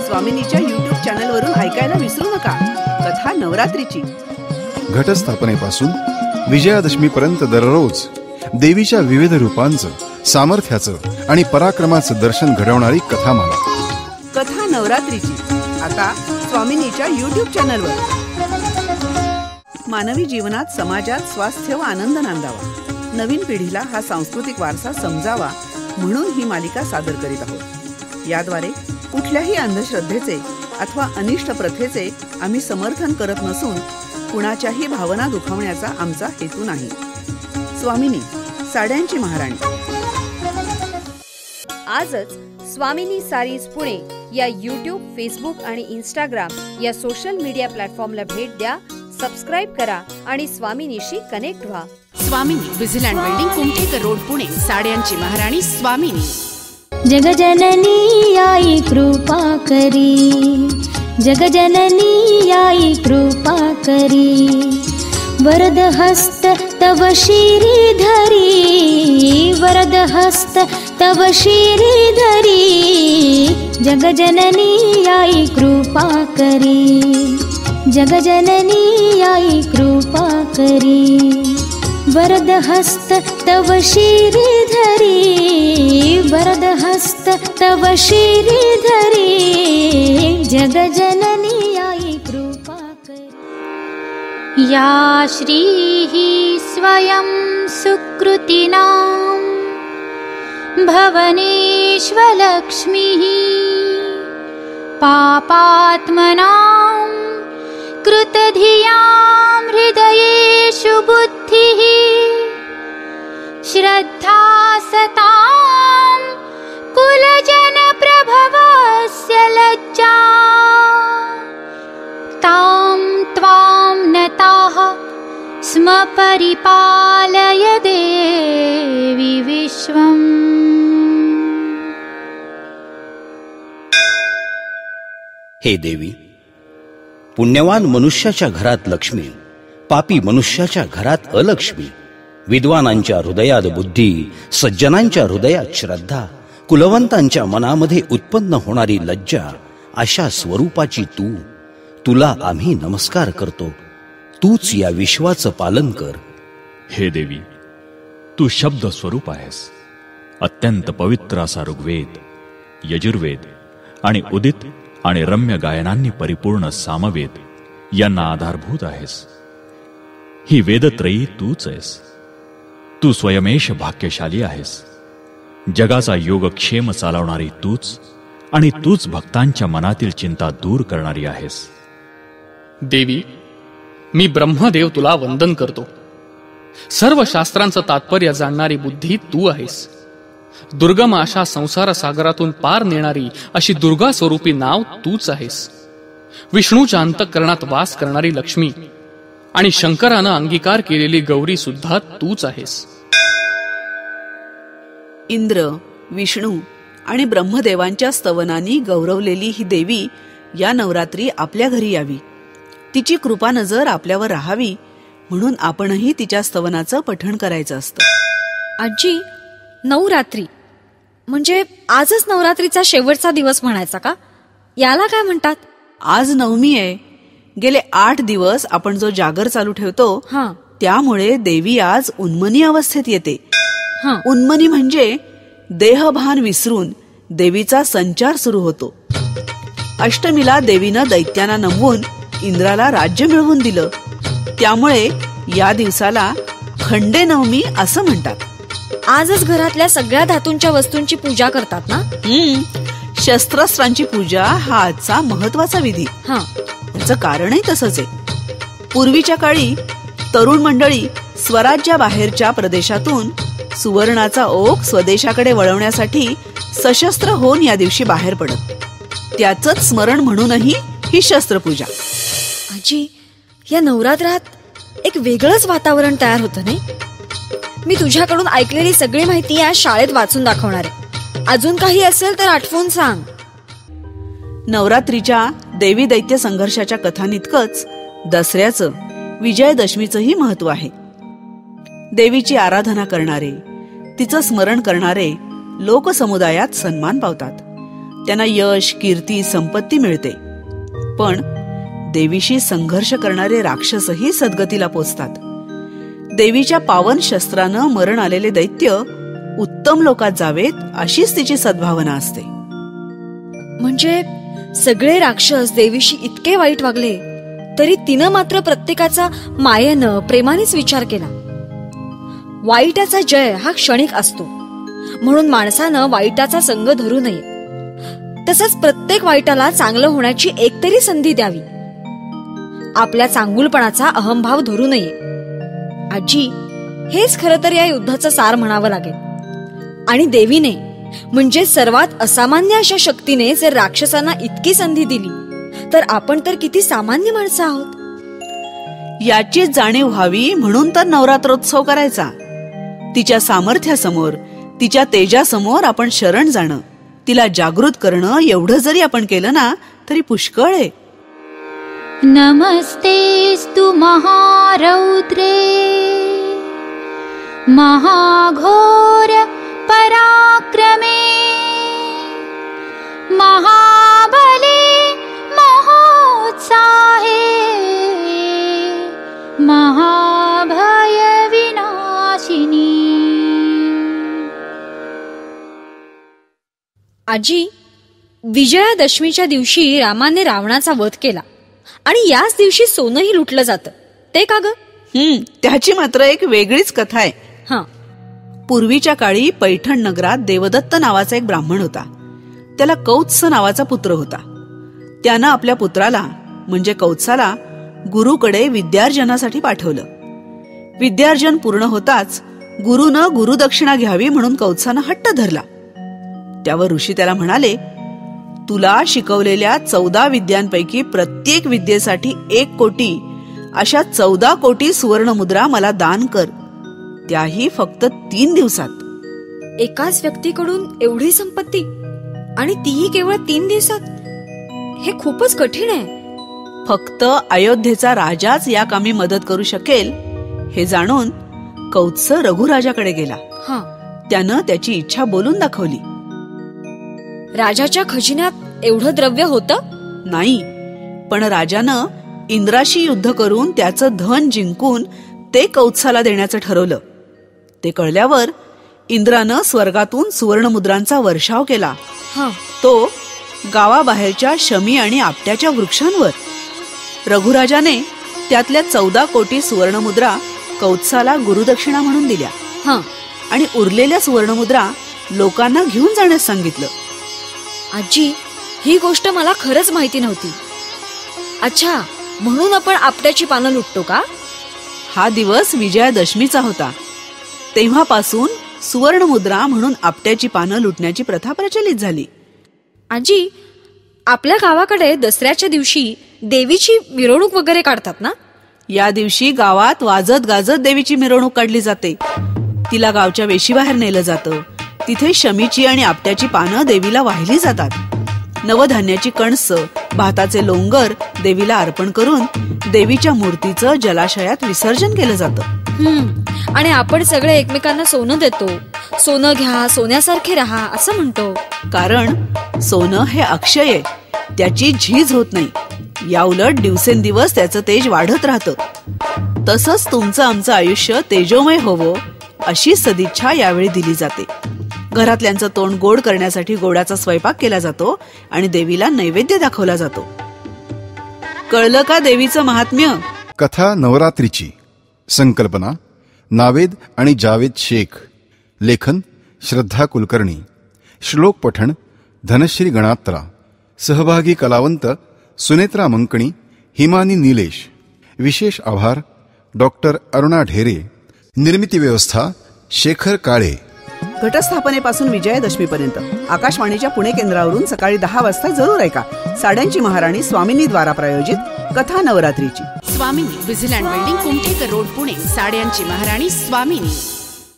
स्वामिनीच्या YouTube चॅनलवरून ऐकायला विसरू नका. कथा नवरात्रीची. घटस्थापनेपासून विजयादशमीपर्यंत दररोज देवीच्या विविध रूपांचं, सामर्थ्याचं आणि पराक्रमाचं दर्शन घडवणारी कथामाला. कथा नवरात्रीची आता स्वामिनीच्या YouTube चॅनलवर. मानवी जीवनात, समाजात स्वास्थ्य व आनंद नांदावा, नवीन पिढीला हा सांस्कृतिक वारसा समजावा म्हणून ही मालिका सादर करीत आहोत. याद्वारे कुठल्याही अंधश्रद्धेचे अथवा अनिष्ट प्रथेचे आम्ही समर्थन करत नसून कुणाच्याही भावना दुखावण्याचा आमचा हेतू नाही. स्वामिनी, साड्यांची महाराणी. आजच स्वामिनी सारीज पुणे या YouTube, फेसबुक आणि Instagram या सोशल मीडिया प्लॅटफॉर्मला भेट द्या, सबस्क्राइब करा आणि स्वामिनीशी कनेक्ट व्हा. स्वामिनी, विजिलँड बिल्डिंग, कुमठेकर रोड, पुणे. साड्यांची महाराणी स्वामिनी. जगजननी आई कृपा करी, जगजननी आई कृपा करी, वरद हस्त तव शिरी धरी, वरद हस्त तव शिरी धरी, जगजननी आई कृपा करी, जगजननी आई कृपा करी, वरद हस्त तव शिरी धरी, वरद हस्त तव शिरी धरी, जगजननी आई कृपा करी. या श्रीः स्वयं सुकृतिनां भवनेष्वलक्ष्मीः पापात्मनां कृतधियां हृदयेषु बुद्धिः श्रद्धा सतां कुलजनप्रभवस्य लज्जा तां त्वां नताः स्म परिपालय देवी विश्वम्. हे देवी, पुण्यवान मनुष्याच्या घरात लक्ष्मी, पापी मनुष्याच्या घरात अलक्ष्मी, विद्वानांच्या हृदयात बुद्धी, सज्जनांच्या हृदयात श्रद्धा, कुलवंतांच्या मनामध्ये उत्पन्न होणारी लज्जा, अशा स्वरूपाची तू, तुला आम्ही नमस्कार करतो. तूच या विश्वाचं पालन कर. हे देवी, तू शब्द स्वरूप आहेस. अत्यंत पवित्र असा ऋग्वेद, यजुर्वेद आणि उदित आणि रम्य गायनांनी परिपूर्ण सामवेद यांना आधारभूत आहेस. ही वेदत्रयी तूच आहेस. तू स्वयमेश भाग्यशाली आहेस. जगाचा योगक्षेम चालवणारी तूच आणि तूच भक्तांच्या मनातील चिंता दूर करणारी आहेस. देवी, मी ब्रह्मदेव तुला वंदन करतो. सर्व शास्त्रांचं तात्पर्य जाणणारी बुद्धी तू आहेस. दुर्गम अशा संसार सागरातून पार नेणारी अशी दुर्गा स्वरूपी नाव तूच आहेस. विष्णूच्या अंतःकरणात वास करणारी लक्ष्मी आणि शंकरानं अंगीकार केलेली गौरी सुद्धा तूच आहेस. इंद्र, विष्णू आणि ब्रह्मदेवांच्या स्तवनांनी गौरवलेली ही देवी या नवरात्री आपल्या घरी यावी, तिची कृपा नजर आपल्यावर राहावी म्हणून आपणही तिच्या स्तवनाचं पठण करायचं असतं. आजी, नवरात्री म्हणजे आजच नवरात्रीचा शेवटचा दिवस म्हणायचा का? याला काय म्हणतात? आज नवमी आहे. गेले 8 दिवस आपण जो जागर चालू ठेवतो, त्यामुळे देवी आज उन्मनी अवस्थेत येते. उन्मनी म्हणजे देहभान विसरून देवीचा संचार सुरू होतो. अष्टमीला देवीनं दैत्यांना नमवून इंद्राला राज्य मिळवून दिलं, त्यामुळे या दिवसाला खंडे नवमी असं म्हणतात. आजच घरातल्या सगळ्या धातूंच्या वस्तूंची पूजा करतात ना? शस्त्रास्त्रांची पूजा हा आजचा महत्वाचा विधी. याचं कारणही तसंच आहे. पूर्वीच्या काळी तरुण मंडळी स्वराज्याबाहेरच्या प्रदेशातून सुवर्णाचा ओघ स्वदेशाकडे वळवण्यासाठी सशस्त्र होऊन या दिवशी बाहेर पडत. त्याचंच स्मरण म्हणूनही ही शस्त्रपूजा. आजी, या नवरात्रात एक वेगळंच वातावरण तयार होतं नाही? मी तुझ्याकडून ऐकलेली सगळी माहिती आज शाळेत वाचून दाखवणार आहे. अजून काही असेल तर आठवून सांग. नवरात्रीच्या देवी दैत्य संघर्षाच्या कथांइतकंच दसऱ्याचं, विजयादशमीचंही महत्व आहे. देवीची आराधना करणारे, तिचं स्मरण करणारे लोकसमुदायात सन्मान पावतात. त्यांना यश, कीर्ती, संपत्ती मिळते. पण देवीशी संघर्ष करणारे राक्षसही सद्गतीला पोचतात. देवीच्या पावन शस्त्रानं मरण आलेले दैत्य उत्तम लोकात जावेत अशीच तिची सद्भावना असते. म्हणजे सगळे राक्षस देवीशी इतके वाईट वागले तरी तिनं मात्र प्रत्येकाचा मायेनं, प्रेमानेच विचार केला. वाईटाचा जय हा क्षणिक असतो, म्हणून माणसानं वाईटाचा संग धरू नये. तसंच प्रत्येक वाईटाला चांगलं होण्याची एकतरी संधी द्यावी. आपल्या चांगुलपणाचा अहंभाव धरू नये. आजी, हेच खरं तर या युद्धाचं सार म्हणावं लागेल. आणि देवीने म्हणजे सर्वात असामान्य अशा शक्तीने जर राक्षसांना इतकी संधी दिली तर आपण तर किती सामान्य माणसं आहोत. याचीच जाणीव व्हावी म्हणून तर नवरात्रोत्सव करायचा. तिच्या सामर्थ्यासमोर, तिच्या तेजासमोर आपण शरण जाणं, तिला जागृत करणं एवढं जरी आपण केलं ना तरी पुष्कळ आहे. नमस्तेस्तु महारौद्रे महाघोर पराक्रमे महाबले महोत्साहे महाभय विनाशिनी. आजी, विजयादशमीच्या दिवशी रामाने रावणाचा वध केला आणि याच दिवशी सोनंही लुटलं जातं, ते का ग? त्याची मात्र एक वेगळीच कथा आहे. पूर्वीच्या काळी पैठण नगरात देवदत्त नावाचा एक ब्राह्मण होता. त्याला कौत्स नावाचा पुत्र होता. त्यानं आपल्या पुत्राला म्हणजे कौत्साला गुरुकडे विद्यार्जनासाठी पाठवलं. विद्यार्जन पूर्ण होताच गुरुनं गुरुदक्षिणा घ्यावी म्हणून कौत्सानं हट्ट धरला. त्यावर ऋषी त्याला म्हणाले, तुला शिकवलेल्या 14 विद्यांपैकी प्रत्येक विद्येसाठी 1 कोटी अशा 14 कोटी सुवर्णमुद्रा मला दान कर, त्याही फक्त 3 दिवसात. एकाच व्यक्तीकडून एवढी संपत्ती आणि तीही केवळ 3 दिवसात? हे खूपच कठीण आहे. फक्त अयोध्येचा राजाच या कामी मदत करू शकेल हे जाणून कौत्स रघुराजाकडे गेला. त्यानं त्याची इच्छा बोलून दाखवली. राजाच्या खजिन्यात एवढं द्रव्य होतं? नाही, पण राजानं इंद्राशी युद्ध करून त्याचं धन जिंकून ते कौत्साला देण्याचं ठरवलं. ते कळल्यावर इंद्रानं स्वर्गातून सुवर्णमुद्रांचा वर्षाव केला. तो गावाबाहेरच्या शमी आणि आपट्याच्या वृक्षांवर. रघुराजाने त्यातल्या 14 कोटी सुवर्णमुद्रा कौत्साला गुरुदक्षिणा म्हणून दिल्या आणि उरलेल्या सुवर्णमुद्रा लोकांना घेऊन जाण्यास सांगितलं. आजी, ही गोष्ट मला खरंच माहिती नव्हती. अच्छा, म्हणून आपण आपट्याची पानं लुटतो का? हा दिवस विजयादशमीचा होता. तेव्हापासून सुवर्णमुद्रा म्हणून आपट्याची पानं लुटण्याची प्रथा प्रचलित झाली. आजी, आपल्या गावाकडे दसऱ्याच्या दिवशी देवीची मिरवणूक वगैरे काढतात ना? या दिवशी गावात वाजत गाजत देवीची मिरवणूक काढली जाते. तिला गावच्या वेशीबाहेर नेलं जातं. तिथे शमीची आणि आपट्याची पानं देवीला वाहिली जातात. नवधान्याची कणसं, भाताचे लोंगर देवीला अर्पण करून देवीच्या मूर्तीचं जलाशयात विसर्जन केलं जातं. आणि आपण सगळे एकमेकांना सोनं देतो. सोनं घ्या, सोन्यासारखे राहा असं म्हणतो. कारण सोनं हे अक्षय आहे, त्याची झीज होत नाही. या उलट दिवसेंदिवस त्याचं तेज वाढत राहतं. तसंच तुमचं आमचं आयुष्य तेजोमय होवो अशी सदिच्छा यावेळी दिली जाते. घरातल्यांचं तोंड गोड करण्यासाठी गोडाचा स्वयंपाक केला जातो आणि देवीला नैवेद्य दाखवला जातो. कळलं का देवीचं महात्म्य? कथा नवरात्रीची. संकल्पना नावेद आणि जावेद शेख. लेखन श्रद्धा कुलकर्णी. श्लोक पठण धनश्री गणात्रा. सहभागी कलावंत सुनेत्रा मंकणी, हिमानी निलेश. विशेष आभार डॉक्टर अरुणा ढेरे. निर्मिती व्यवस्था शेखर काळे. घटस्थापनेपासून विजयादशमीपर्यंत आकाशवाणीच्या पुणे केंद्रावरून सकाळी 10 वाजता जरूर ऐका साड्यांची महाराणी स्वामिनी द्वारा प्रायोजित कथा नवरात्रीची. स्वामिनी, विझिलँड बिल्डिंग, कुमठेकर रोड, पुणे. साड्यांची महाराणी स्वामिनी.